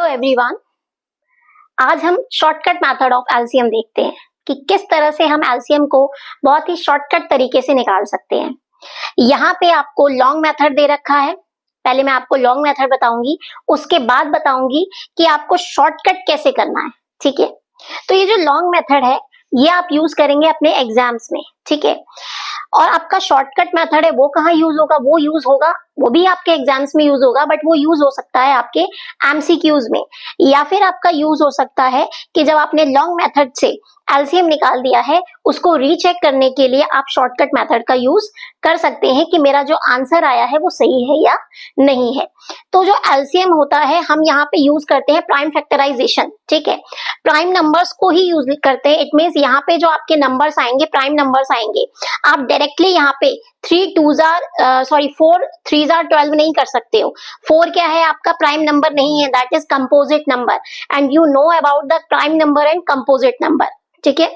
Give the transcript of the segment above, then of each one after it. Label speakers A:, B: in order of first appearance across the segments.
A: Everyone, आज हम shortcut method of LCM देखते हैं कि किस तरह से हम एलसीएम को बहुत ही शॉर्टकट तरीके से निकाल सकते हैं। यहाँ पे आपको लॉन्ग मेथड दे रखा है। पहले मैं आपको लॉन्ग मेथड बताऊंगी, उसके बाद बताऊंगी कि आपको शॉर्टकट कैसे करना है। ठीक है, तो ये जो लॉन्ग मेथड है ये आप यूज करेंगे अपने एग्जाम्स में। ठीक है, और आपका शॉर्टकट मेथड है वो कहाँ यूज होगा? वो भी आपके एग्जाम्स में यूज होगा, बट वो यूज हो सकता है आपके एमसीक्यूज में, या फिर आपका यूज हो सकता है कि जब आपने लॉन्ग मेथड से एलसीएम निकाल दिया है उसको रीचेक करने के लिए आप शॉर्टकट मेथड का यूज कर सकते हैं कि मेरा जो आंसर आया है वो सही है या नहीं है। तो जो एलसीएम होता है हम यहाँ पे यूज करते हैं प्राइम फैक्टराइजेशन। ठीक है, प्राइम नंबर्स को ही यूज करते हैं। इट मींस यहाँ पे जो आपके नंबर्स आएंगे, प्राइम नंबर्स आएंगे, आप डायरेक्टली यहाँ पे 4 3s are 12 नहीं कर सकते हो। 4 क्या है? आपका प्राइम नंबर नहीं है, that is composite number, and you know about the prime number and composite number. ठीक है,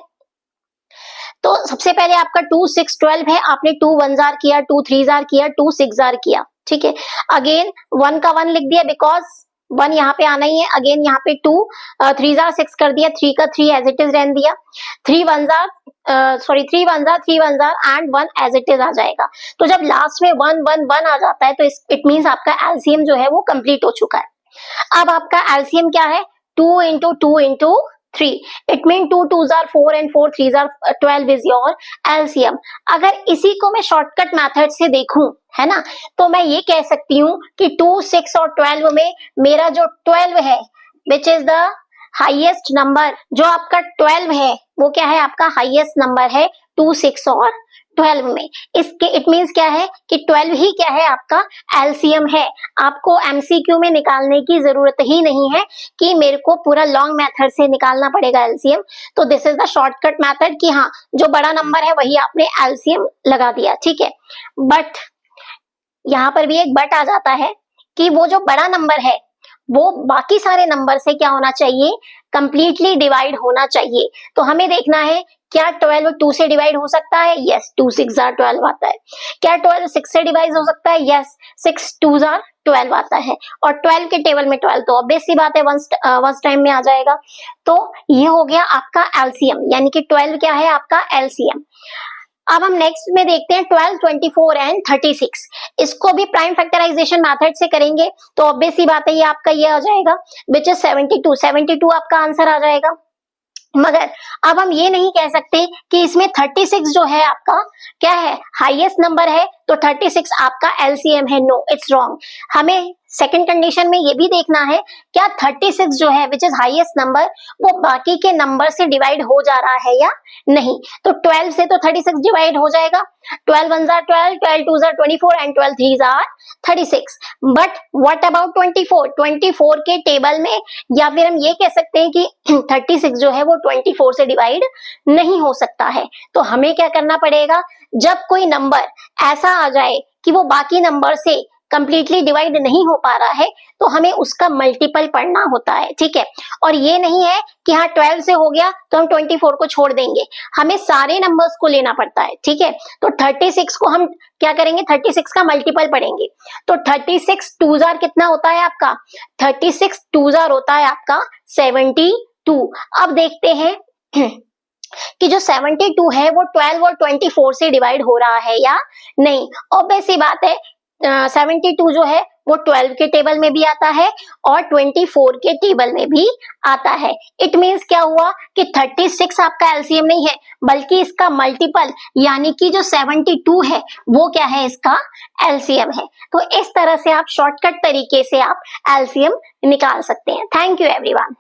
A: तो सबसे पहले आपका 2 6 12 है, आपने 2 1s are किया, 2 3s are किया, 2 6s are किया। ठीक है, अगेन 1 का 1 लिख दिया बिकॉज 1 यहाँ पे आना ही है। अगेन यहाँ पे 2 3s are 6 कर दिया, 3 का 3 एज इट इज रहने दिया। 3 1s are and 1 as it is आ जाएगा। तो जब लास्ट में 1 1 1 आ जाता है तो इट मींस आपका एलसीएम जो है वो कंप्लीट हो चुका है। अब आपका एलसीएम क्या है? 2 into 2 into 3, it mean 2 2s are 4 and 4 3s are 12 is your LCM। अगर इसी को मैं शॉर्टकट मेथड से देखूं, है ना, तो मैं ये कह सकती हूँ कि 2 6 और 12 में मेरा जो 12 है which is the highest number, जो आपका 12 है वो क्या है? आपका हाईएस्ट नंबर है 2 6 और 12 में। इसके इट मींस क्या है कि 12 ही क्या है? आपका एलसीएम है। आपको एमसीक्यू में निकालने की जरूरत ही नहीं है कि मेरे को पूरा लॉन्ग मेथड से निकालना पड़ेगा एलसीएम। तो this is the shortcut method कि हाँ, जो बड़ा नंबर है वही आपने एलसीएम लगा दिया। ठीक है, बट यहाँ पर भी एक बट आ जाता है कि वो जो बड़ा नंबर है वो बाकी सारे नंबर से क्या होना चाहिए? कंप्लीटली डिवाइड होना चाहिए। तो हमें देखना है क्या 12 2 से डिवाइड हो सकता है? यस, 2 6s are 12 आता है। क्या 12 6 से डिवाइड हो सकता है? यस, 6 2s are 12 आता है। और 12 के टेबल में 12 तो ऑब्वियस सी बात है वंस टाइम में आ जाएगा। तो ये हो गया आपका एलसीएम, यानी कि 12 क्या है? आपका एलसीएम। अब हम नेक्स्ट में देखते हैं 12 24 एंड 36। इसको भी प्राइम फैक्टराइजेशन मेथड से करेंगे तो ऑब्वियस सी बात है ये आपका ये आ जाएगा विच इज 72 आपका आंसर आ जाएगा। मगर अब हम ये नहीं कह सकते कि इसमें 36 जो है आपका क्या है? हाईएस्ट नंबर है, तो 36 आपका एलसीएम है। No, it's wrong. हमें सेकंड कंडीशन में ये भी देखना है क्या 36 जो है विच इज हाईएस्ट नंबर वो बाकी के नंबर से डिवाइड हो जा रहा है या नहीं। तो 12 से तो 36 डिवाइड हो जाएगा। 12 1s are 12, 12 2s are 24 and 12 3s are 36। But what about 24 के टेबल में, या फिर हम ये कह सकते हैं कि 36 जो है वो 24 से डिवाइड नहीं हो सकता है। तो हमें क्या करना पड़ेगा? जब कोई नंबर ऐसा आ जाए कि वो बाकी नंबर से कंप्लीटली डिवाइड नहीं हो पा रहा है तो हमें उसका मल्टीपल पढ़ना होता है। ठीक है, और ये नहीं है कि हाँ 12 से हो गया तो हम 24 को छोड़ देंगे, हमें सारे नंबर्स को लेना पड़ता है। ठीक है, तो 36 को हम क्या करेंगे? 36 का मल्टीपल पढ़ेंगे। तो 36 2s are कितना होता है आपका? 36 2s are होता है आपका 72। अब देखते हैं कि जो 72 है वो 12 और 24 से डिवाइड हो रहा है या नहीं। ऑब्वियस सी बात है 72 जो है वो 12 के टेबल में भी आता है और 24 के टेबल में भी आता है। इट मींस क्या हुआ कि 36 आपका एलसीएम नहीं है बल्कि इसका मल्टीपल यानी कि जो 72 है वो क्या है? इसका एलसीएम है। तो इस तरह से आप शॉर्टकट तरीके से आप एलसीएम निकाल सकते हैं। Thank you everyone.